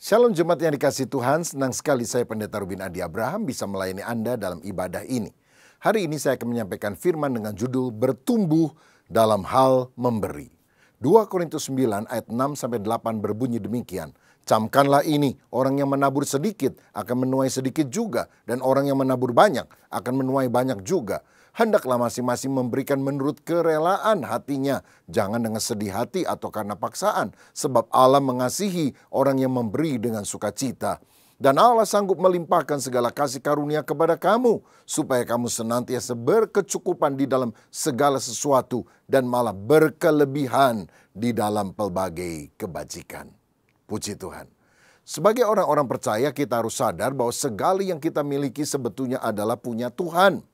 Shalom Jemaat yang dikasihi Tuhan, senang sekali saya Pendeta Rubin Adi Abraham bisa melayani Anda dalam ibadah ini. Hari ini saya akan menyampaikan firman dengan judul Bertumbuh dalam Hal Memberi. 2 Korintus 9 ayat 6-8 berbunyi demikian. Camkanlah ini, orang yang menabur sedikit akan menuai sedikit juga, dan orang yang menabur banyak akan menuai banyak juga. Hendaklah masing-masing memberikan menurut kerelaan hatinya, jangan dengan sedih hati atau karena paksaan, sebab Allah mengasihi orang yang memberi dengan sukacita. Dan Allah sanggup melimpahkan segala kasih karunia kepada kamu, supaya kamu senantiasa berkecukupan di dalam segala sesuatu, dan malah berkelebihan di dalam pelbagai kebajikan. Puji Tuhan. Sebagai orang-orang percaya, kita harus sadar bahwa segala yang kita miliki sebetulnya adalah punya Tuhan.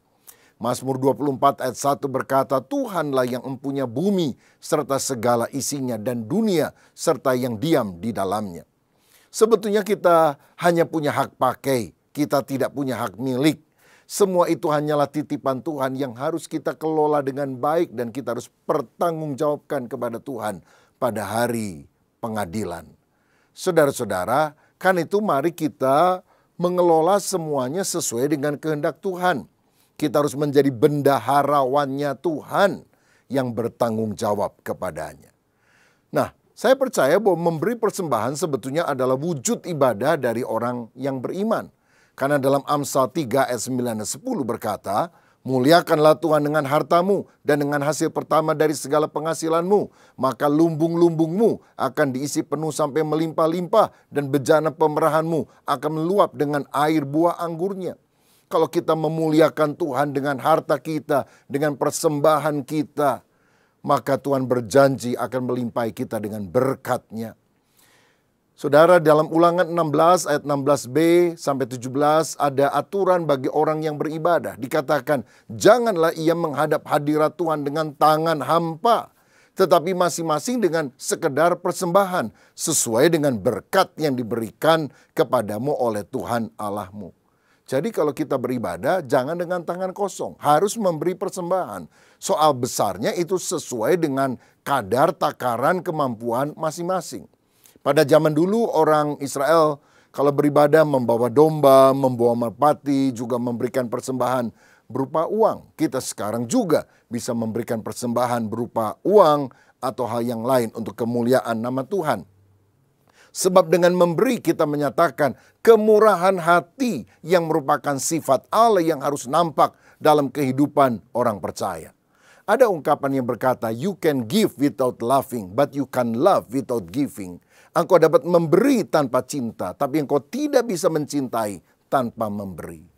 Mazmur 24 ayat 1 berkata, Tuhanlah yang mempunyai bumi serta segala isinya dan dunia serta yang diam di dalamnya. Sebetulnya kita hanya punya hak pakai, kita tidak punya hak milik. Semua itu hanyalah titipan Tuhan yang harus kita kelola dengan baik dan kita harus pertanggungjawabkan kepada Tuhan pada hari pengadilan. Saudara-saudara, kan itu mari kita mengelola semuanya sesuai dengan kehendak Tuhan. Kita harus menjadi bendaharawannya Tuhan yang bertanggung jawab kepadanya. Nah, saya percaya bahwa memberi persembahan sebetulnya adalah wujud ibadah dari orang yang beriman. Karena dalam Amsal 3 ayat 9 dan 10 berkata, muliakanlah Tuhan dengan hartamu dan dengan hasil pertama dari segala penghasilanmu. Maka lumbung-lumbungmu akan diisi penuh sampai melimpah-limpah dan bejana pemerahanmu akan meluap dengan air buah anggurnya. Kalau kita memuliakan Tuhan dengan harta kita, dengan persembahan kita, maka Tuhan berjanji akan melimpahi kita dengan berkat-Nya. Saudara, dalam Ulangan 16 ayat 16b sampai 17 ada aturan bagi orang yang beribadah. Dikatakan, janganlah ia menghadap hadirat Tuhan dengan tangan hampa, tetapi masing-masing dengan sekedar persembahan, sesuai dengan berkat yang diberikan kepadamu oleh Tuhan Allahmu. Jadi kalau kita beribadah, jangan dengan tangan kosong. Harus memberi persembahan. Soal besarnya itu sesuai dengan kadar takaran kemampuan masing-masing. Pada zaman dulu orang Israel kalau beribadah membawa domba, membawa merpati, juga memberikan persembahan berupa uang. Kita sekarang juga bisa memberikan persembahan berupa uang atau hal yang lain untuk kemuliaan nama Tuhan. Sebab dengan memberi kita menyatakan kemurahan hati yang merupakan sifat Allah yang harus nampak dalam kehidupan orang percaya. Ada ungkapan yang berkata, you can give without loving, but you can love without giving. Engkau dapat memberi tanpa cinta, tapi engkau tidak bisa mencintai tanpa memberi.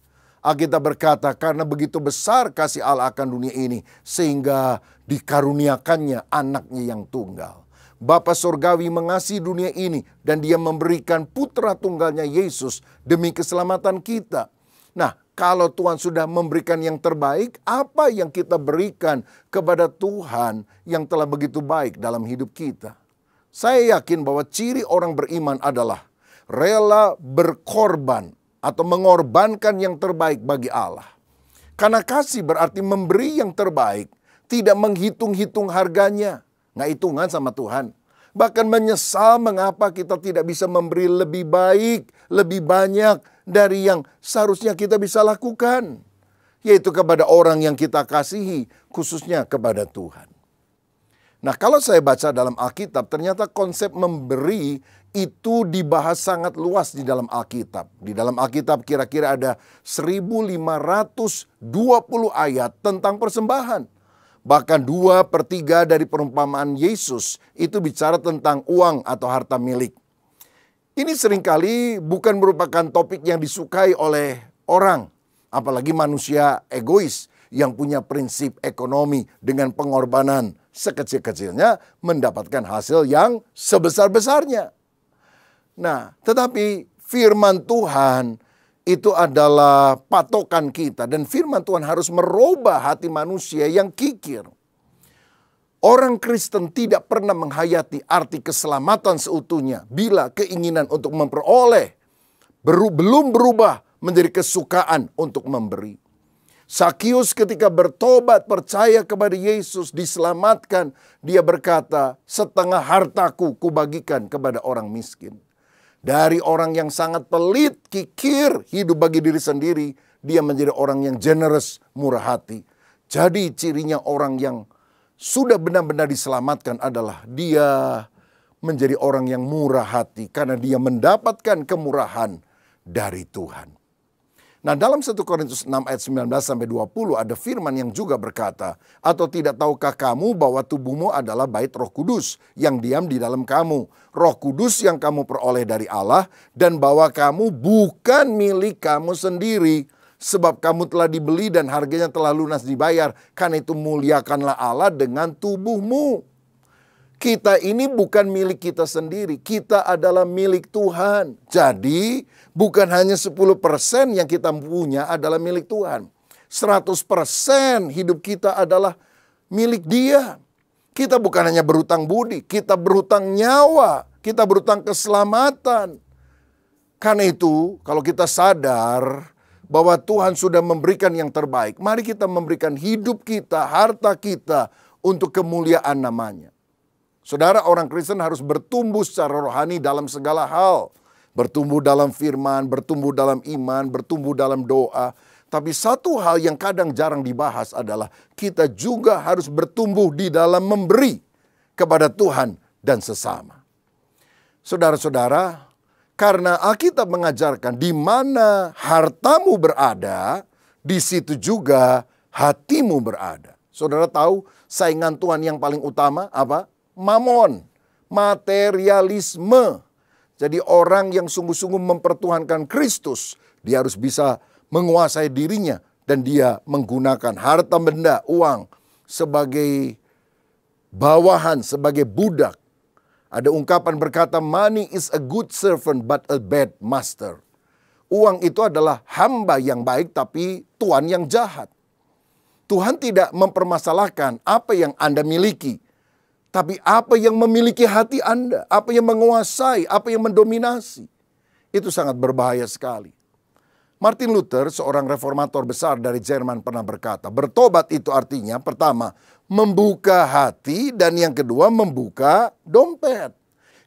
Alkitab berkata, karena begitu besar kasih Allah akan dunia ini, sehingga dikaruniakannya anaknya yang tunggal. Bapa Surgawi mengasihi dunia ini dan Dia memberikan putra tunggalnya Yesus demi keselamatan kita. Nah, kalau Tuhan sudah memberikan yang terbaik, apa yang kita berikan kepada Tuhan yang telah begitu baik dalam hidup kita? Saya yakin bahwa ciri orang beriman adalah rela berkorban atau mengorbankan yang terbaik bagi Allah. Karena kasih berarti memberi yang terbaik, tidak menghitung-hitung harganya. Nggak hitungan sama Tuhan. Bahkan menyesal mengapa kita tidak bisa memberi lebih baik, lebih banyak dari yang seharusnya kita bisa lakukan. Yaitu kepada orang yang kita kasihi, khususnya kepada Tuhan. Nah, kalau saya baca dalam Alkitab, ternyata konsep memberi itu dibahas sangat luas di dalam Alkitab. Di dalam Alkitab kira-kira ada 1520 ayat tentang persembahan. Bahkan 2/3 dari perumpamaan Yesus itu bicara tentang uang atau harta milik. Ini seringkali bukan merupakan topik yang disukai oleh orang. Apalagi manusia egois yang punya prinsip ekonomi dengan pengorbanan sekecil-kecilnya mendapatkan hasil yang sebesar-besarnya. Nah, tetapi firman Tuhan itu adalah patokan kita. Dan firman Tuhan harus merubah hati manusia yang kikir. Orang Kristen tidak pernah menghayati arti keselamatan seutuhnya bila keinginan untuk memperoleh belum berubah menjadi kesukaan untuk memberi. Sakius ketika bertobat percaya kepada Yesus diselamatkan. Dia berkata, setengah hartaku kubagikan kepada orang miskin. Dari orang yang sangat pelit, kikir, hidup bagi diri sendiri, dia menjadi orang yang generous, murah hati. Jadi cirinya orang yang sudah benar-benar diselamatkan adalah dia menjadi orang yang murah hati karena dia mendapatkan kemurahan dari Tuhan. Nah, dalam 1 Korintus 6 ayat 19-20 ada firman yang juga berkata, "Atau tidak tahukah kamu bahwa tubuhmu adalah bait Roh Kudus yang diam di dalam kamu, Roh Kudus yang kamu peroleh dari Allah, dan bahwa kamu bukan milik kamu sendiri, sebab kamu telah dibeli dan harganya telah lunas dibayar. Karena itu muliakanlah Allah dengan tubuhmu." Kita ini bukan milik kita sendiri, kita adalah milik Tuhan. Jadi bukan hanya 10% yang kita punya adalah milik Tuhan. 100% hidup kita adalah milik Dia. Kita bukan hanya berhutang budi, kita berhutang nyawa, kita berhutang keselamatan. Karena itu kalau kita sadar bahwa Tuhan sudah memberikan yang terbaik, mari kita memberikan hidup kita, harta kita untuk kemuliaan namanya. Saudara, orang Kristen harus bertumbuh secara rohani dalam segala hal. Bertumbuh dalam firman, bertumbuh dalam iman, bertumbuh dalam doa. Tapi satu hal yang kadang jarang dibahas adalah kita juga harus bertumbuh di dalam memberi kepada Tuhan dan sesama. Saudara-saudara, karena Alkitab mengajarkan di mana hartamu berada, di situ juga hatimu berada. Saudara tahu saingan Tuhan yang paling utama apa? Mamon, materialisme. Jadi orang yang sungguh-sungguh mempertuhankan Kristus, dia harus bisa menguasai dirinya dan dia menggunakan harta benda, uang sebagai bawahan, sebagai budak. Ada ungkapan berkata, money is a good servant but a bad master. Uang itu adalah hamba yang baik tapi tuan yang jahat. Tuhan tidak mempermasalahkan apa yang Anda miliki, tapi apa yang memiliki hati Anda, apa yang menguasai, apa yang mendominasi. Itu sangat berbahaya sekali. Martin Luther, seorang reformator besar dari Jerman, pernah berkata, bertobat itu artinya pertama, membuka hati, dan yang kedua membuka dompet.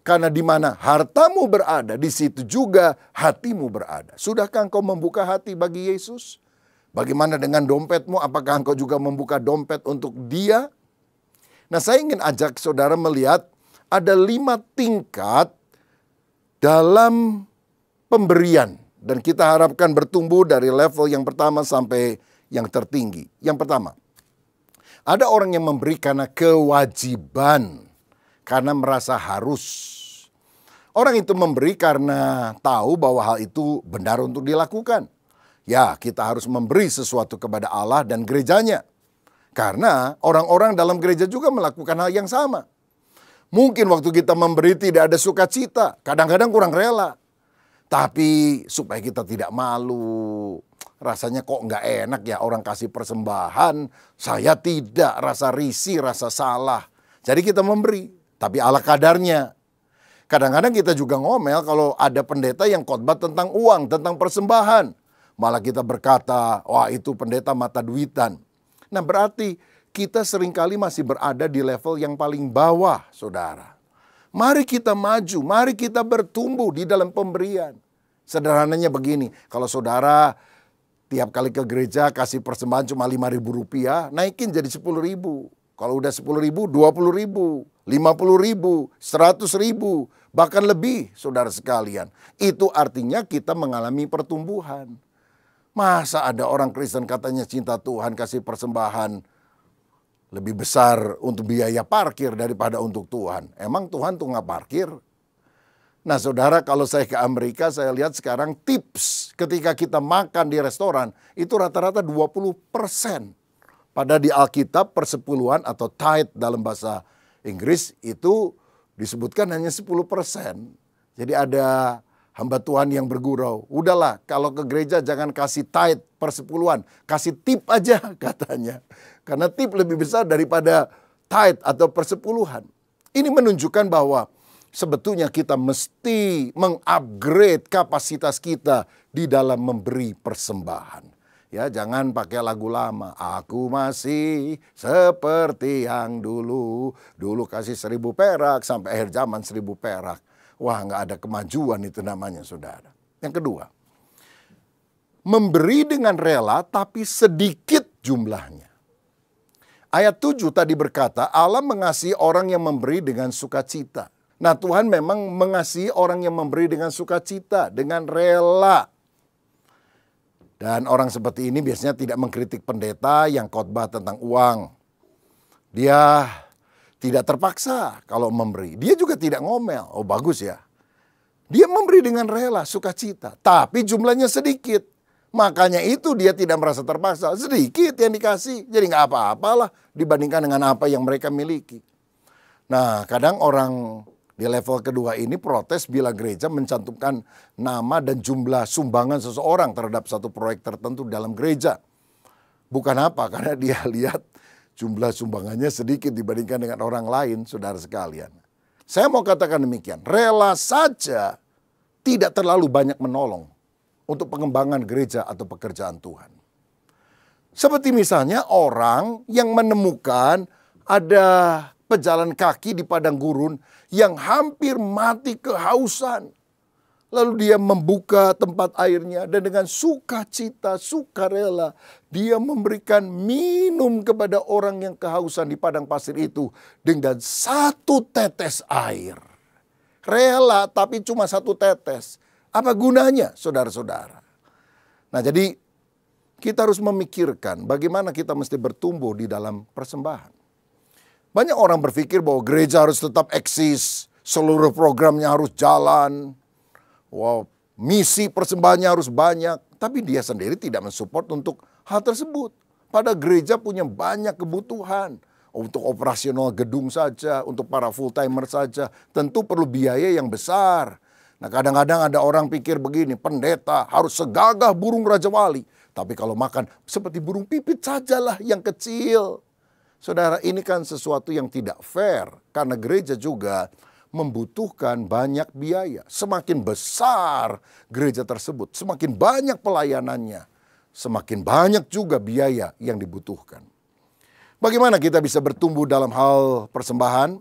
Karena di mana hartamu berada, di situ juga hatimu berada. Sudahkah engkau membuka hati bagi Yesus? Bagaimana dengan dompetmu? Apakah engkau juga membuka dompet untuk Dia? Nah, saya ingin ajak saudara melihat ada 5 tingkat dalam pemberian. Dan kita harapkan bertumbuh dari level yang pertama sampai yang tertinggi. Yang pertama, ada orang yang memberi karena kewajiban, karena merasa harus. Orang itu memberi karena tahu bahwa hal itu benar untuk dilakukan. Ya, kita harus memberi sesuatu kepada Allah dan gerejanya. Karena orang-orang dalam gereja juga melakukan hal yang sama. Mungkin waktu kita memberi tidak ada sukacita, kadang-kadang kurang rela. Tapi supaya kita tidak malu, rasanya kok nggak enak ya orang kasih persembahan, saya tidak, rasa risih, rasa salah. Jadi kita memberi, tapi ala kadarnya. Kadang-kadang kita juga ngomel kalau ada pendeta yang khotbah tentang uang, tentang persembahan. Malah kita berkata, wah itu pendeta mata duitan. Nah, berarti kita seringkali masih berada di level yang paling bawah, saudara. Mari kita maju, mari kita bertumbuh di dalam pemberian. Sederhananya begini, kalau saudara tiap kali ke gereja kasih persembahan cuma Rp5.000, naikin jadi Rp10.000. Kalau udah Rp10.000, Rp20.000, Rp50.000, Rp100.000, bahkan lebih, saudara sekalian. Itu artinya kita mengalami pertumbuhan. Masa ada orang Kristen katanya cinta Tuhan kasih persembahan lebih besar untuk biaya parkir daripada untuk Tuhan. Emang Tuhan tuh nggak parkir? Nah saudara, kalau saya ke Amerika saya lihat sekarang tips ketika kita makan di restoran itu rata-rata 20%. Pada di Alkitab persepuluhan atau tithe dalam bahasa Inggris itu disebutkan hanya 10%. Jadi ada hamba Tuhan yang bergurau, udahlah kalau ke gereja jangan kasih tithe persepuluhan, kasih tip aja katanya. Karena tip lebih besar daripada tithe atau persepuluhan. Ini menunjukkan bahwa sebetulnya kita mesti mengupgrade kapasitas kita di dalam memberi persembahan. Ya, jangan pakai lagu lama. Aku masih seperti yang dulu. Dulu kasih 1.000 perak sampai akhir zaman 1.000 perak. Wah, nggak ada kemajuan itu namanya, saudara. Yang kedua, memberi dengan rela tapi sedikit jumlahnya. Ayat 7 tadi berkata, Allah mengasihi orang yang memberi dengan sukacita. Nah, Tuhan memang mengasihi orang yang memberi dengan sukacita, dengan rela. Dan orang seperti ini biasanya tidak mengkritik pendeta yang khotbah tentang uang. Dia tidak terpaksa kalau memberi. Dia juga tidak ngomel. Oh, bagus ya. Dia memberi dengan rela, sukacita. Tapi jumlahnya sedikit. Makanya itu dia tidak merasa terpaksa. Sedikit yang dikasih. Jadi nggak apa-apalah dibandingkan dengan apa yang mereka miliki. Nah, kadang orang di level kedua ini protes bila gereja mencantumkan nama dan jumlah sumbangan seseorang terhadap satu proyek tertentu dalam gereja. Bukan apa, karena dia lihat jumlah sumbangannya sedikit dibandingkan dengan orang lain, saudara sekalian. Saya mau katakan demikian, rela saja tidak terlalu banyak menolong untuk pengembangan gereja atau pekerjaan Tuhan. Seperti misalnya orang yang menemukan ada pejalan kaki di padang gurun yang hampir mati kehausan. Lalu dia membuka tempat airnya dan dengan sukacita, sukarela dia memberikan minum kepada orang yang kehausan di padang pasir itu dengan 1 tetes air. Rela tapi cuma 1 tetes. Apa gunanya, saudara-saudara? Nah, jadi kita harus memikirkan bagaimana kita mesti bertumbuh di dalam persembahan. Banyak orang berpikir bahwa gereja harus tetap eksis, seluruh programnya harus jalan, wow, misi persembahannya harus banyak. Tapi dia sendiri tidak mensupport untuk hal tersebut. Pada gereja punya banyak kebutuhan. Untuk operasional gedung saja, untuk para full timer saja, tentu perlu biaya yang besar. Nah, kadang-kadang ada orang pikir begini, pendeta harus segagah burung Raja Wali. Tapi kalau makan seperti burung pipit sajalah yang kecil. Saudara, ini kan sesuatu yang tidak fair. Karena gereja juga membutuhkan banyak biaya. Semakin besar gereja tersebut, semakin banyak pelayanannya. Semakin banyak juga biaya yang dibutuhkan. Bagaimana kita bisa bertumbuh dalam hal persembahan?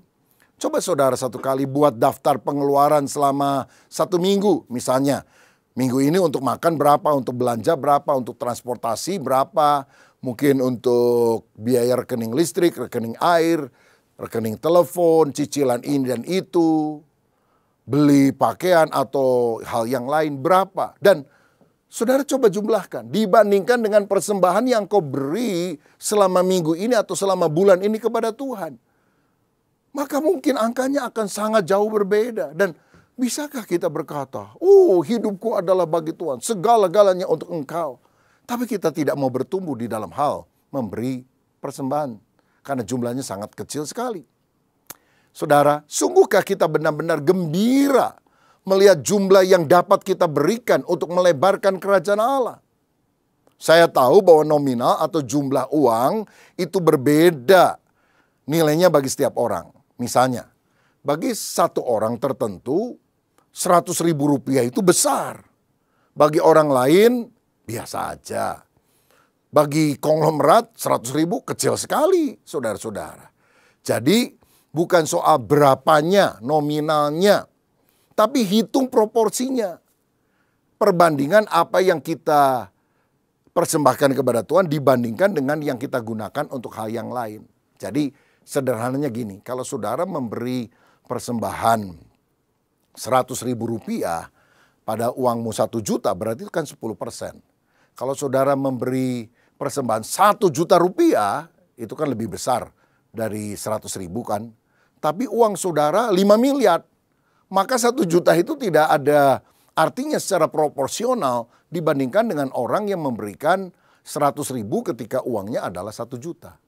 Coba saudara satu kali buat daftar pengeluaran selama 1 minggu. Misalnya, minggu ini untuk makan berapa, untuk belanja berapa, untuk transportasi berapa, mungkin untuk biaya rekening listrik, rekening air, rekening telepon, cicilan ini dan itu, beli pakaian atau hal yang lain berapa. Dan saudara coba jumlahkan, dibandingkan dengan persembahan yang kau beri selama minggu ini atau selama bulan ini kepada Tuhan. Maka mungkin angkanya akan sangat jauh berbeda. Dan bisakah kita berkata, oh hidupku adalah bagi Tuhan, segala-galanya untuk Engkau. Tapi kita tidak mau bertumbuh di dalam hal memberi persembahan. Karena jumlahnya sangat kecil sekali. Saudara, sungguhkah kita benar-benar gembira melihat jumlah yang dapat kita berikan untuk melebarkan kerajaan Allah? Saya tahu bahwa nominal atau jumlah uang itu berbeda nilainya bagi setiap orang. Misalnya, bagi satu orang tertentu, 100.000 rupiah itu besar. Bagi orang lain, biasa aja. Bagi konglomerat, 100.000 kecil sekali, saudara-saudara. Jadi, bukan soal berapanya, nominalnya. Tapi hitung proporsinya. Perbandingan apa yang kita persembahkan kepada Tuhan dibandingkan dengan yang kita gunakan untuk hal yang lain. Jadi, sederhananya gini, kalau saudara memberi persembahan 100.000 rupiah pada uangmu 1 juta, berarti itu kan 10%. Kalau saudara memberi persembahan 1 juta rupiah, itu kan lebih besar dari 100.000 kan. Tapi uang saudara 5 miliar, maka 1 juta itu tidak ada artinya secara proporsional dibandingkan dengan orang yang memberikan 100.000 ketika uangnya adalah 1 juta.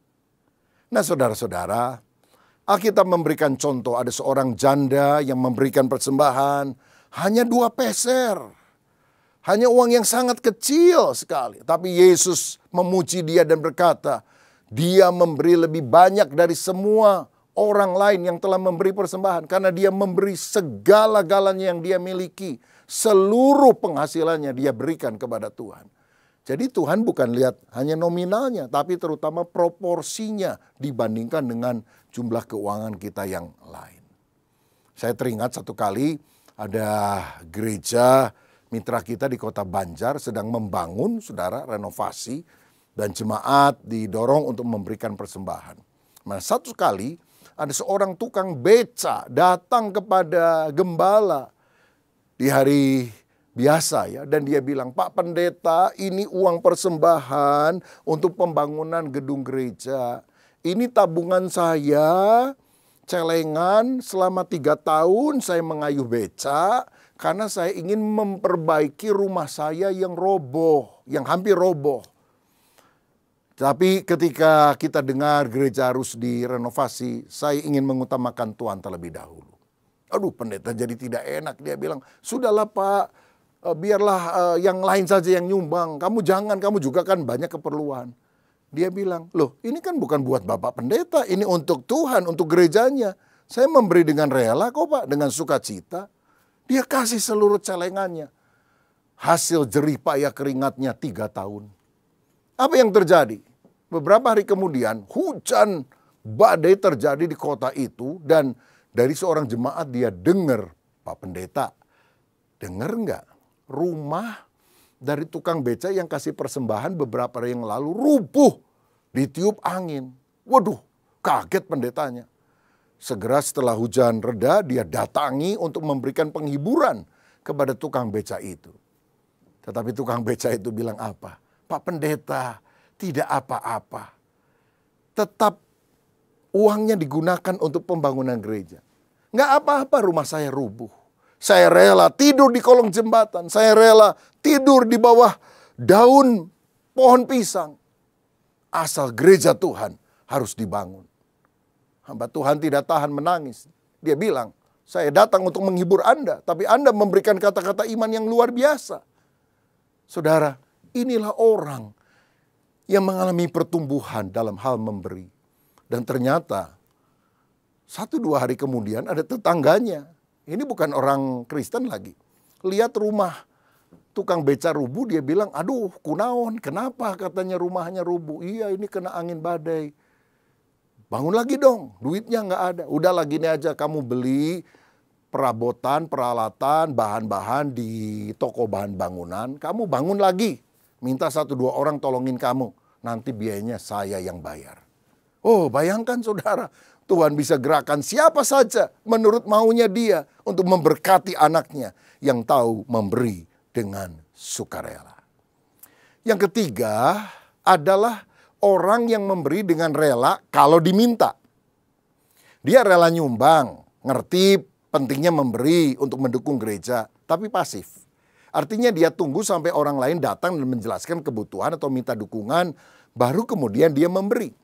Nah saudara-saudara, Alkitab memberikan contoh ada seorang janda yang memberikan persembahan hanya 2 peser. Hanya uang yang sangat kecil sekali. Tapi Yesus memuji dia dan berkata, dia memberi lebih banyak dari semua orang lain yang telah memberi persembahan. Karena dia memberi segala-galanya yang dia miliki. Seluruh penghasilannya dia berikan kepada Tuhan. Jadi Tuhan bukan lihat hanya nominalnya, tapi terutama proporsinya dibandingkan dengan jumlah keuangan kita yang lain. Saya teringat satu kali Ada gereja mitra kita di kota Banjar sedang membangun, saudara, renovasi. Dan jemaat didorong untuk memberikan persembahan. Nah, satu kali ada seorang tukang beca datang kepada gembala di hari biasa ya. Dan dia bilang, "Pak Pendeta, ini uang persembahan untuk pembangunan gedung gereja. Ini tabungan saya, celengan selama 3 tahun saya mengayuh beca. Karena saya ingin memperbaiki rumah saya yang roboh, yang hampir roboh. Tapi ketika kita dengar gereja harus direnovasi, saya ingin mengutamakan Tuhan terlebih dahulu." Aduh, pendeta jadi tidak enak. Dia bilang, "Sudahlah Pak, biarlah yang lain saja yang nyumbang. Kamu jangan, kamu juga kan banyak keperluan." Dia bilang, "Loh, ini kan bukan buat Bapak Pendeta, ini untuk Tuhan, untuk gerejanya. Saya memberi dengan rela kok Pak, dengan sukacita." Dia kasih seluruh celengannya. Hasil jerih payah keringatnya 3 tahun. Apa yang terjadi? Beberapa hari kemudian hujan badai terjadi di kota itu. Dan dari seorang jemaat dia dengar, "Pak Pendeta, dengar nggak? Rumah dari tukang beca yang kasih persembahan beberapa hari yang lalu rubuh, ditiup angin." Waduh, kaget pendetanya. Segera setelah hujan reda, dia datangi untuk memberikan penghiburan kepada tukang beca itu. Tetapi tukang beca itu bilang apa? "Pak Pendeta, tidak apa-apa. Tetap uangnya digunakan untuk pembangunan gereja. Nggak apa-apa rumah saya rubuh. Saya rela tidur di kolong jembatan. Saya rela tidur di bawah daun pohon pisang. Asal gereja Tuhan harus dibangun." Hamba Tuhan tidak tahan menangis. Dia bilang, "Saya datang untuk menghibur Anda, tapi Anda memberikan kata-kata iman yang luar biasa." Saudara, inilah orang yang mengalami pertumbuhan dalam hal memberi. Dan ternyata 1-2 hari kemudian ada tetangganya. Ini bukan orang Kristen lagi. Lihat rumah tukang beca rubuh, dia bilang, "Aduh, kunaon, kenapa katanya rumahnya rubuh?" "Iya, ini kena angin badai." "Bangun lagi dong, duitnya nggak ada." "Udah gini aja, kamu beli perabotan, peralatan, bahan-bahan di toko bahan bangunan. Kamu bangun lagi. Minta 1-2 orang tolongin kamu. Nanti biayanya saya yang bayar." Oh, bayangkan saudara, Tuhan bisa gerakan siapa saja menurut maunya dia untuk memberkati anaknya yang tahu memberi dengan sukarela. Yang ketiga adalah orang yang memberi dengan rela kalau diminta. Dia rela nyumbang, ngerti pentingnya memberi untuk mendukung gereja, tapi pasif. Artinya dia tunggu sampai orang lain datang dan menjelaskan kebutuhan atau minta dukungan, baru kemudian dia memberi.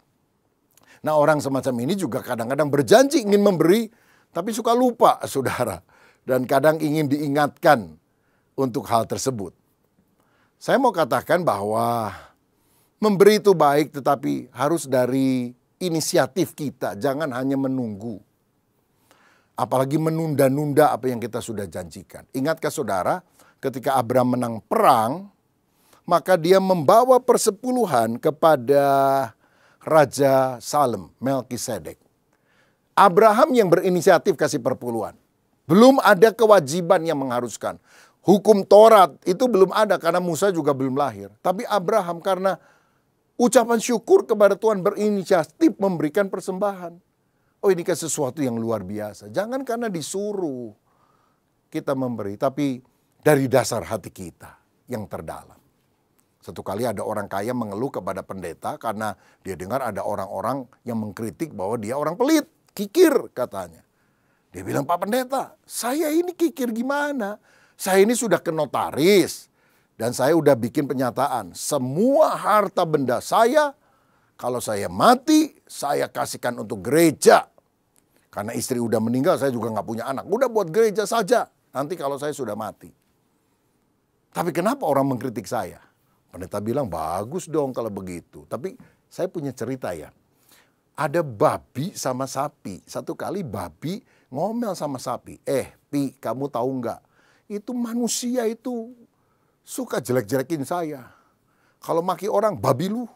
Nah, orang semacam ini juga kadang-kadang berjanji ingin memberi, tapi suka lupa, saudara. Dan kadang ingin diingatkan untuk hal tersebut. Saya mau katakan bahwa memberi itu baik, tetapi harus dari inisiatif kita. Jangan hanya menunggu. Apalagi menunda-nunda apa yang kita sudah janjikan. Ingatkah saudara, ketika Abraham menang perang, maka dia membawa persepuluhan kepada Raja Salem, Melkisedek. Abraham yang berinisiatif kasih perpuluhan. Belum ada kewajiban yang mengharuskan. Hukum Taurat itu belum ada karena Musa juga belum lahir. Tapi Abraham karena ucapan syukur kepada Tuhan berinisiatif memberikan persembahan. Oh, ini kan sesuatu yang luar biasa. Jangan karena disuruh kita memberi, tapi dari dasar hati kita yang terdalam. Satu kali ada orang kaya mengeluh kepada pendeta karena dia dengar ada orang-orang yang mengkritik bahwa dia orang pelit, kikir katanya. Dia bilang, "Pak Pendeta, saya ini kikir gimana? Saya ini sudah ke notaris. Dan saya udah bikin pernyataan, semua harta benda saya, kalau saya mati, saya kasihkan untuk gereja. Karena istri udah meninggal, saya juga nggak punya anak. Udah buat gereja saja, nanti kalau saya sudah mati." Tapi kenapa orang mengkritik saya? Pendeta bilang, "Bagus dong kalau begitu." Tapi saya punya cerita ya. Ada babi sama sapi. Satu kali babi ngomel sama sapi. "Pi, kamu tahu nggak? Itu manusia itu suka jelek-jelekin saya. Kalau maki orang, babi lu.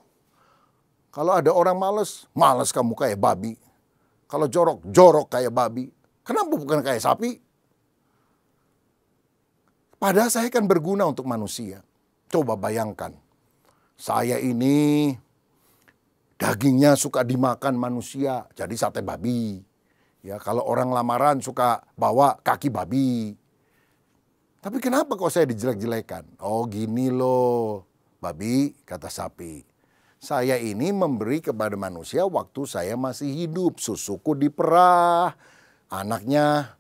Kalau ada orang males, males kamu kayak babi. Kalau jorok, jorok kayak babi. Kenapa bukan kayak sapi?" Padahal saya kan berguna untuk manusia. Coba bayangkan, saya ini dagingnya suka dimakan manusia, jadi sate babi. Ya, kalau orang lamaran suka bawa kaki babi. Tapi kenapa kok saya dijelek-jelekan? Oh gini loh, babi kata sapi. Saya ini memberi kepada manusia waktu saya masih hidup. Susuku diperah, anaknya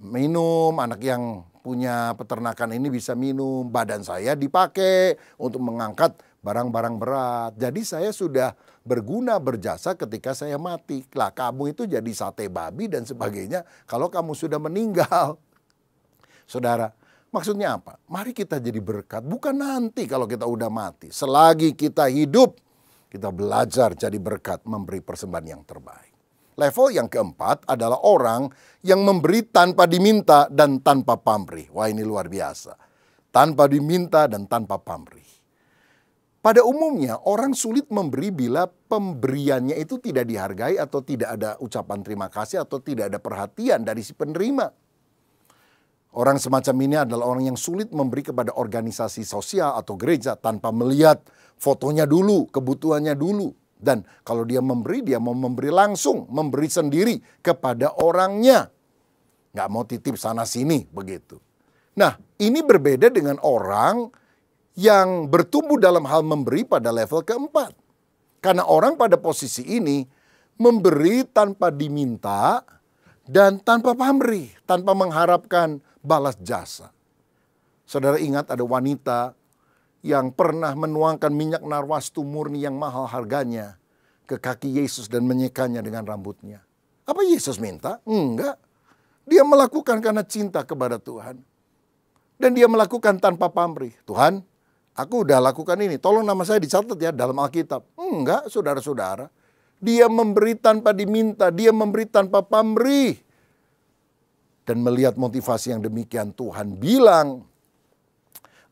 minum, anak yang punya peternakan ini bisa minum. Badan saya dipakai untuk mengangkat barang-barang berat. Jadi saya sudah berguna, berjasa ketika saya mati. Lah kamu itu jadi sate babi dan sebagainya kalau kamu sudah meninggal. Saudara, maksudnya apa? Mari kita jadi berkat, bukan nanti kalau kita udah mati. Selagi kita hidup, kita belajar jadi berkat, memberi persembahan yang terbaik. Level yang keempat adalah orang yang memberi tanpa diminta dan tanpa pamrih. Wah, ini luar biasa. Tanpa diminta dan tanpa pamrih. Pada umumnya orang sulit memberi bila pemberiannya itu tidak dihargai atau tidak ada ucapan terima kasih atau tidak ada perhatian dari si penerima. Orang semacam ini adalah orang yang sulit memberi kepada organisasi sosial atau gereja tanpa melihat fotonya dulu, kebutuhannya dulu. Dan kalau dia memberi, dia mau memberi langsung, memberi sendiri kepada orangnya. Nggak mau titip sana-sini, begitu. Nah, ini berbeda dengan orang yang bertumbuh dalam hal memberi pada level keempat. Karena orang pada posisi ini memberi tanpa diminta dan tanpa pamrih, tanpa mengharapkan balas jasa. Saudara ingat ada wanita yang pernah menuangkan minyak narwastu murni yang mahal harganya ke kaki Yesus dan menyekanya dengan rambutnya. Apa Yesus minta? Enggak. Dia melakukan karena cinta kepada Tuhan. Dan dia melakukan tanpa pamrih. Tuhan, aku udah lakukan ini. Tolong nama saya dicatat ya dalam Alkitab. Enggak, saudara-saudara. Dia memberi tanpa diminta. Dia memberi tanpa pamrih. Dan melihat motivasi yang demikian, Tuhan bilang,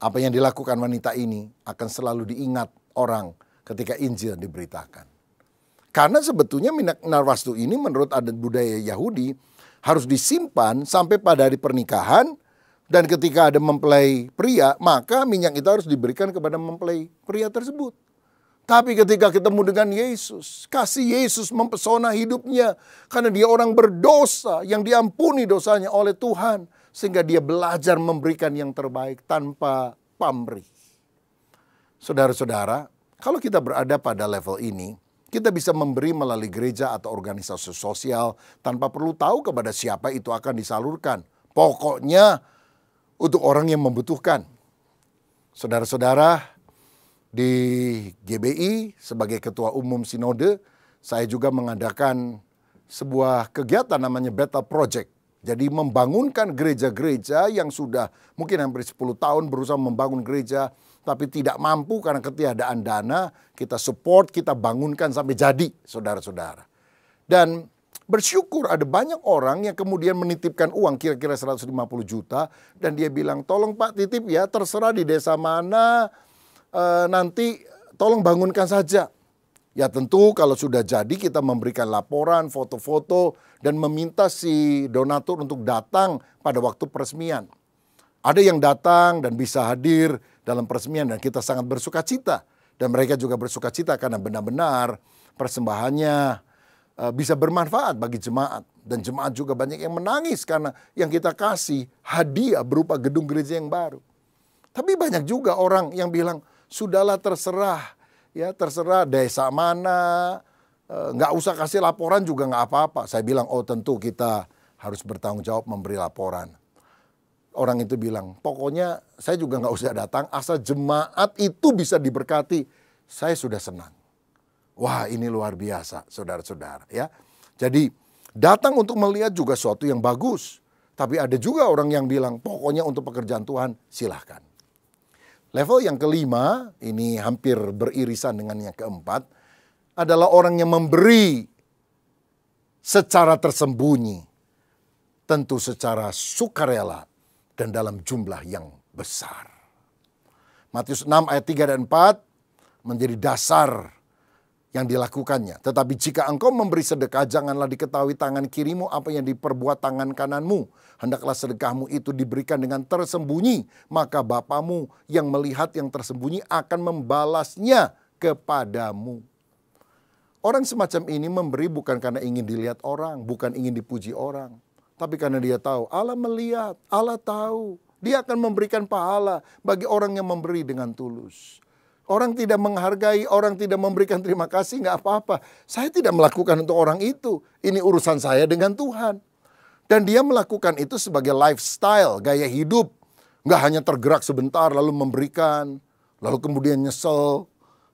apa yang dilakukan wanita ini akan selalu diingat orang ketika Injil diberitakan. Karena sebetulnya minyak narwastu ini menurut adat budaya Yahudi harus disimpan sampai pada hari pernikahan. Dan ketika ada mempelai pria, maka minyak itu harus diberikan kepada mempelai pria tersebut. Tapi ketika ketemu dengan Yesus, kasih Yesus mempesona hidupnya. Karena dia orang berdosa yang diampuni dosanya oleh Tuhan. Sehingga dia belajar memberikan yang terbaik tanpa pamrih. Saudara-saudara, kalau kita berada pada level ini, kita bisa memberi melalui gereja atau organisasi sosial tanpa perlu tahu kepada siapa itu akan disalurkan. Pokoknya untuk orang yang membutuhkan. Saudara-saudara, di GBI sebagai Ketua Umum Sinode, saya juga mengadakan sebuah kegiatan namanya Battle Project. Jadi membangunkan gereja-gereja yang sudah mungkin hampir 10 tahun berusaha membangun gereja, tapi tidak mampu karena ketiadaan dana, kita support, kita bangunkan sampai jadi, saudara-saudara. Dan bersyukur ada banyak orang yang kemudian menitipkan uang kira-kira 150 juta, dan dia bilang, tolong Pak titip ya, terserah di desa mana, nanti tolong bangunkan saja. Ya tentu kalau sudah jadi kita memberikan laporan, foto-foto, dan meminta si donatur untuk datang pada waktu peresmian. Ada yang datang dan bisa hadir dalam peresmian dan kita sangat bersuka cita. Dan mereka juga bersuka cita karena benar-benar persembahannya bisa bermanfaat bagi jemaat. Dan jemaat juga banyak yang menangis karena yang kita kasih hadiah berupa gedung gereja yang baru. Tapi banyak juga orang yang bilang, sudahlah terserah. Ya terserah desa mana, nggak usah kasih laporan juga nggak apa-apa. Saya bilang, oh tentu kita harus bertanggung jawab memberi laporan. Orang itu bilang, pokoknya saya juga nggak usah datang, asal jemaat itu bisa diberkati, saya sudah senang. Wah ini luar biasa saudara-saudara ya. Jadi datang untuk melihat juga suatu yang bagus. Tapi ada juga orang yang bilang, pokoknya untuk pekerjaan Tuhan silahkan. Level yang kelima, ini hampir beririsan dengan yang keempat, adalah orang yang memberi secara tersembunyi, tentu secara sukarela dan dalam jumlah yang besar. Matius 6 ayat 3 dan 4 menjadi dasar yang dilakukannya. Tetapi jika engkau memberi sedekah, janganlah diketahui tangan kirimu apa yang diperbuat tangan kananmu. Hendaklah sedekahmu itu diberikan dengan tersembunyi, maka Bapamu yang melihat yang tersembunyi akan membalasnya kepadamu. Orang semacam ini memberi bukan karena ingin dilihat orang, bukan ingin dipuji orang. Tapi karena dia tahu, Allah melihat, Allah tahu. Dia akan memberikan pahala bagi orang yang memberi dengan tulus. Orang tidak menghargai, orang tidak memberikan terima kasih, nggak apa-apa. Saya tidak melakukan untuk orang itu. Ini urusan saya dengan Tuhan. Dan dia melakukan itu sebagai lifestyle, gaya hidup. Nggak hanya tergerak sebentar lalu memberikan, lalu kemudian nyesel.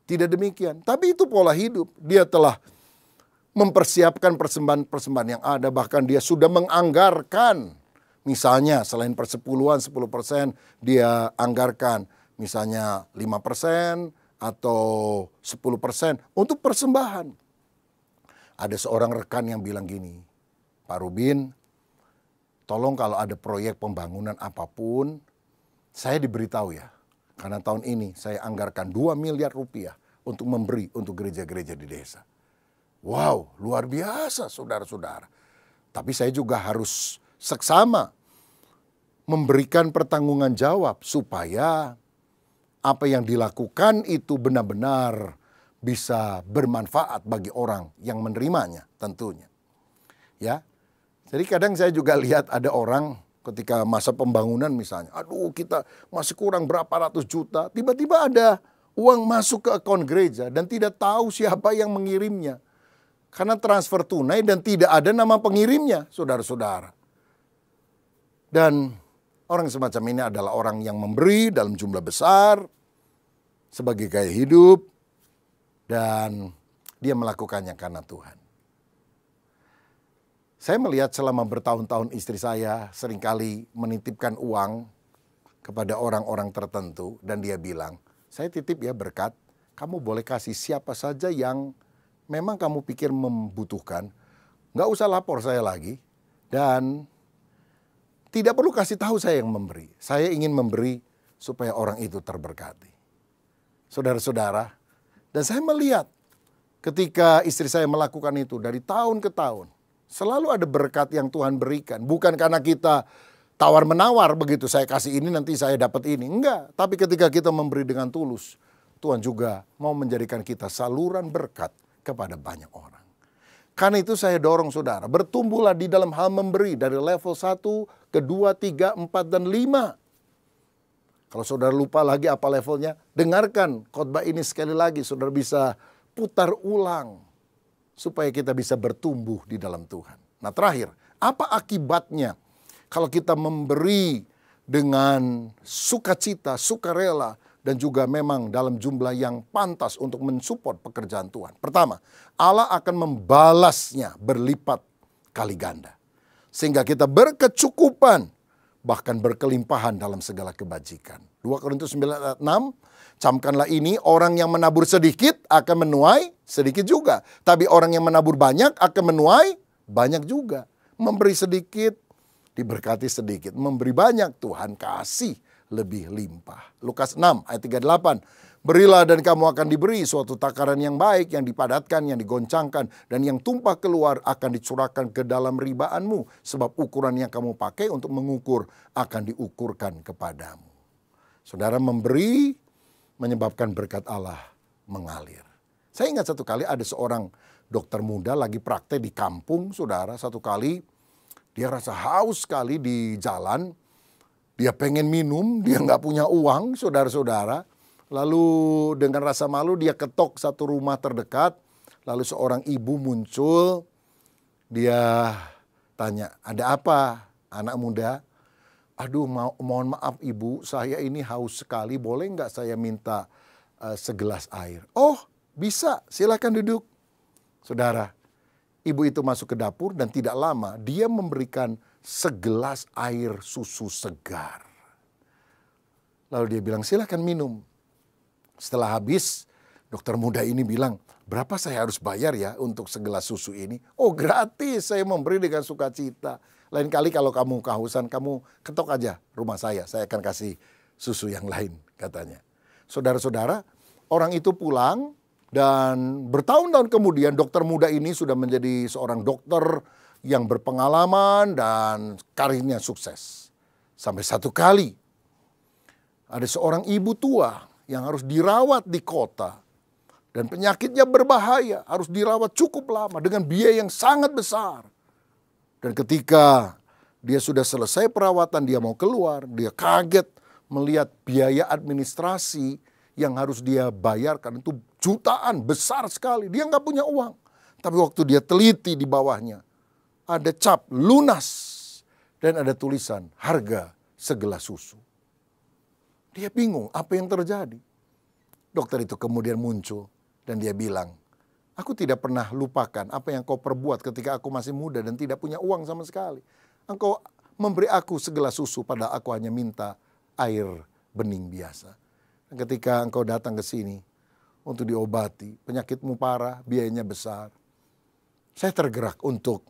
Tidak demikian. Tapi itu pola hidup. Dia telah mempersiapkan persembahan-persembahan yang ada. Bahkan dia sudah menganggarkan. Misalnya selain persepuluhan 10% dia anggarkan. Misalnya 5% atau 10% untuk persembahan. Ada seorang rekan yang bilang gini, Pak Rubin, tolong kalau ada proyek pembangunan apapun, saya diberitahu ya. Karena tahun ini saya anggarkan 2 miliar rupiah untuk memberi untuk gereja-gereja di desa. Wow, luar biasa saudara-saudara. Tapi saya juga harus seksama memberikan pertanggungan jawab supaya apa yang dilakukan itu benar-benar bisa bermanfaat bagi orang yang menerimanya tentunya. Ya. Jadi kadang saya juga lihat ada orang ketika masa pembangunan misalnya, aduh kita masih kurang berapa ratus juta, tiba-tiba ada uang masuk ke akun gereja dan tidak tahu siapa yang mengirimnya. Karena transfer tunai dan tidak ada nama pengirimnya, saudara-saudara. Dan orang semacam ini adalah orang yang memberi dalam jumlah besar sebagai gaya hidup dan dia melakukannya karena Tuhan. Saya melihat selama bertahun-tahun istri saya seringkali menitipkan uang kepada orang-orang tertentu dan dia bilang, saya titip ya berkat, kamu boleh kasih siapa saja yang memang kamu pikir membutuhkan, nggak usah lapor saya lagi dan tidak perlu kasih tahu saya yang memberi. Saya ingin memberi supaya orang itu terberkati. Saudara-saudara, dan saya melihat ketika istri saya melakukan itu dari tahun ke tahun, selalu ada berkat yang Tuhan berikan. Bukan karena kita tawar-menawar begitu, saya kasih ini nanti saya dapat ini. Enggak, tapi ketika kita memberi dengan tulus, Tuhan juga mau menjadikan kita saluran berkat kepada banyak orang. Karena itu saya dorong saudara, bertumbuhlah di dalam hal memberi dari level 1, kedua, 3, 4, dan 5. Kalau saudara lupa lagi apa levelnya, dengarkan khotbah ini sekali lagi, saudara bisa putar ulang. Supaya kita bisa bertumbuh di dalam Tuhan. Nah terakhir, apa akibatnya kalau kita memberi dengan sukacita, sukarela, dan juga memang dalam jumlah yang pantas untuk mensupport pekerjaan Tuhan. Pertama, Allah akan membalasnya berlipat kali ganda. Sehingga kita berkecukupan, bahkan berkelimpahan dalam segala kebajikan. 2 Korintus 9 ayat 6, camkanlah ini, orang yang menabur sedikit akan menuai sedikit juga. Tapi orang yang menabur banyak akan menuai banyak juga. Memberi sedikit, diberkati sedikit. Memberi banyak, Tuhan kasih lebih limpah. Lukas 6 ayat 38. Berilah dan kamu akan diberi suatu takaran yang baik, yang dipadatkan, yang digoncangkan, dan yang tumpah keluar akan dicurahkan ke dalam ribaanmu. Sebab ukuran yang kamu pakai untuk mengukur akan diukurkan kepadamu. Saudara, memberi menyebabkan berkat Allah mengalir. Saya ingat satu kali ada seorang dokter muda lagi praktek di kampung, saudara. Satu kali dia rasa haus sekali di jalan. Dia pengen minum, dia nggak punya uang, saudara-saudara. Lalu dengan rasa malu dia ketok satu rumah terdekat. Lalu seorang ibu muncul. Dia tanya, ada apa anak muda? Aduh, mohon maaf ibu, saya ini haus sekali. Boleh nggak saya minta segelas air? Oh, bisa, silakan duduk. Saudara, ibu itu masuk ke dapur dan tidak lama dia memberikan segelas air susu segar. Lalu dia bilang, silakan minum. Setelah habis, dokter muda ini bilang, berapa saya harus bayar ya untuk segelas susu ini? Oh, gratis, saya memberi dengan sukacita. Lain kali kalau kamu kehausan, kamu ketok aja rumah saya akan kasih susu yang lain, katanya. Saudara-saudara, orang itu pulang, Dan bertahun-tahun kemudian dokter muda ini sudah menjadi seorang dokter yang berpengalaman dan karirnya sukses. Sampai satu kali ada seorang ibu tua yang harus dirawat di kota. Dan penyakitnya berbahaya, harus dirawat cukup lama dengan biaya yang sangat besar. Dan ketika dia sudah selesai perawatan, dia mau keluar, dia kaget melihat biaya administrasi yang harus dia bayarkan itu jutaan, besar sekali. Dia nggak punya uang. Tapi waktu dia teliti di bawahnya, ada cap lunas dan ada tulisan harga segelas susu. Dia bingung apa yang terjadi. Dokter itu kemudian muncul dan dia bilang, aku tidak pernah lupakan apa yang kau perbuat ketika aku masih muda dan tidak punya uang sama sekali. Engkau memberi aku segelas susu padahal aku hanya minta air bening biasa. Dan ketika engkau datang ke sini untuk diobati, penyakitmu parah, biayanya besar. Saya tergerak untuk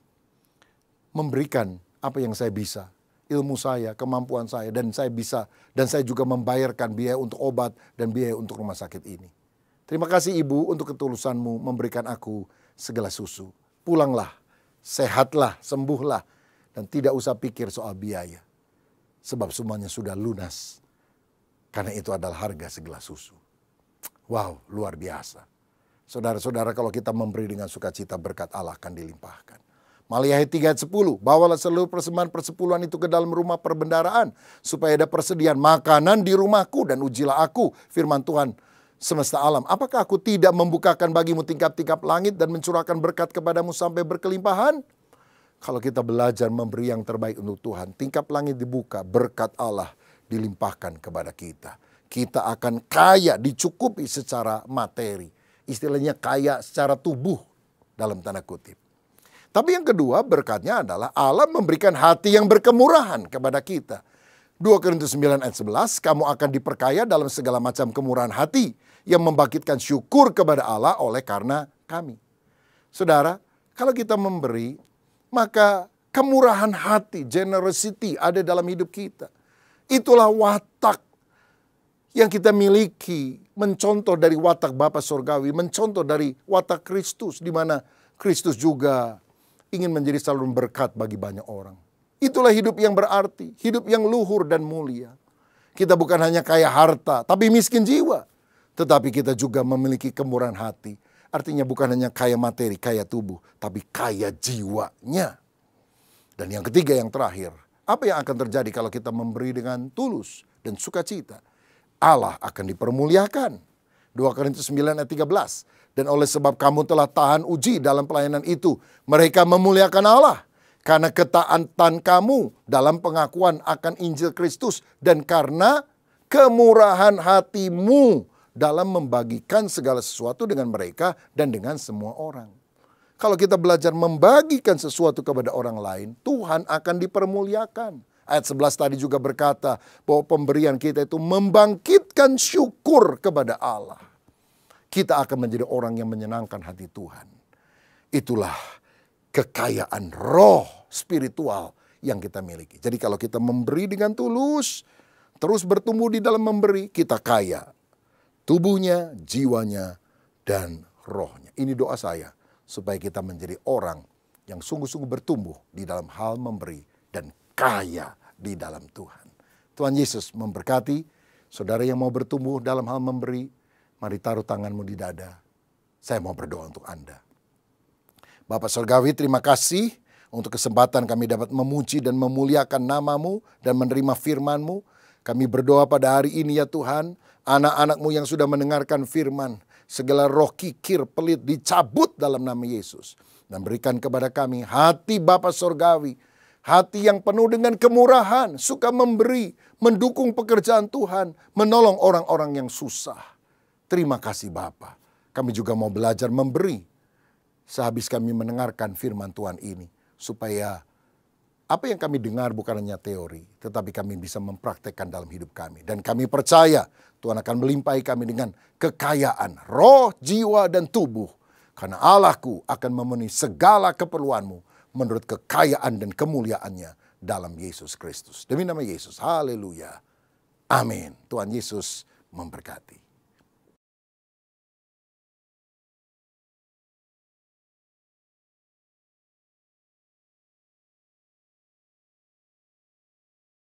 memberikan apa yang saya bisa. Ilmu saya, kemampuan saya, dan saya bisa. Dan saya juga membayarkan biaya untuk obat dan biaya untuk rumah sakit ini. Terima kasih Ibu untuk ketulusanmu memberikan aku segelas susu. Pulanglah, sehatlah, sembuhlah. Dan tidak usah pikir soal biaya. Sebab semuanya sudah lunas. Karena itu adalah harga segelas susu. Wow, luar biasa. Saudara-saudara, kalau kita memberi dengan sukacita, berkat Allah akan dilimpahkan. Maliahi 3 ayat 10, bawalah seluruh persembahan persepuluhan itu ke dalam rumah perbendaharaan, supaya ada persediaan makanan di rumahku, dan ujilah aku, firman Tuhan semesta alam. Apakah aku tidak membukakan bagimu tingkap-tingkap langit dan mencurahkan berkat kepadamu sampai berkelimpahan? Kalau kita belajar memberi yang terbaik untuk Tuhan, tingkap langit dibuka, berkat Allah dilimpahkan kepada kita. Kita akan kaya, dicukupi secara materi. Istilahnya kaya secara tubuh dalam tanda kutip. Tapi yang kedua berkatnya adalah Allah memberikan hati yang berkemurahan kepada kita. 2 Korintus 9 ayat 11, kamu akan diperkaya dalam segala macam kemurahan hati yang membangkitkan syukur kepada Allah oleh karena kami. Saudara, kalau kita memberi, maka kemurahan hati, generosity ada dalam hidup kita. Itulah watak yang kita miliki, mencontoh dari watak Bapa Surgawi, mencontoh dari watak Kristus, di mana Kristus juga ingin menjadi saluran berkat bagi banyak orang. Itulah hidup yang berarti, hidup yang luhur dan mulia. Kita bukan hanya kaya harta, tapi miskin jiwa. Tetapi kita juga memiliki kemurahan hati. Artinya bukan hanya kaya materi, kaya tubuh, tapi kaya jiwanya. Dan yang ketiga, yang terakhir, apa yang akan terjadi kalau kita memberi dengan tulus dan sukacita? Allah akan dipermuliakan. 2 Korintus 9 ayat 13. Dan oleh sebab kamu telah tahan uji dalam pelayanan itu, mereka memuliakan Allah. Karena ketaatan kamu dalam pengakuan akan Injil Kristus. Dan karena kemurahan hatimu dalam membagikan segala sesuatu dengan mereka dan dengan semua orang. Kalau kita belajar membagikan sesuatu kepada orang lain, Tuhan akan dipermuliakan. Ayat 11 tadi juga berkata bahwa pemberian kita itu membangkitkan syukur kepada Allah. Kita akan menjadi orang yang menyenangkan hati Tuhan. Itulah kekayaan roh spiritual yang kita miliki. Jadi kalau kita memberi dengan tulus, terus bertumbuh di dalam memberi, kita kaya. Tubuhnya, jiwanya, dan rohnya. Ini doa saya supaya kita menjadi orang yang sungguh-sungguh bertumbuh di dalam hal memberi dan kaya di dalam Tuhan. Tuhan Yesus memberkati. Saudara yang mau bertumbuh dalam hal memberi, mari taruh tanganmu di dada. Saya mau berdoa untuk Anda. Bapak Surgawi, terima kasih untuk kesempatan kami dapat memuji dan memuliakan nama-Mu dan menerima firman-Mu. Kami berdoa pada hari ini ya Tuhan, anak-anak-Mu yang sudah mendengarkan firman, segala roh kikir, pelit dicabut dalam nama Yesus. Dan berikan kepada kami hati Bapa Surgawi, hati yang penuh dengan kemurahan, suka memberi, mendukung pekerjaan Tuhan, menolong orang-orang yang susah. Terima kasih Bapa. Kami juga mau belajar memberi sehabis kami mendengarkan firman Tuhan ini. Supaya apa yang kami dengar bukan hanya teori, tetapi kami bisa mempraktekkan dalam hidup kami. Dan kami percaya Tuhan akan melimpahi kami dengan kekayaan roh, jiwa, dan tubuh. Karena Allahku akan memenuhi segala keperluanmu menurut kekayaan dan kemuliaannya dalam Yesus Kristus. Demi nama Yesus, haleluya. Amin. Tuhan Yesus memberkati.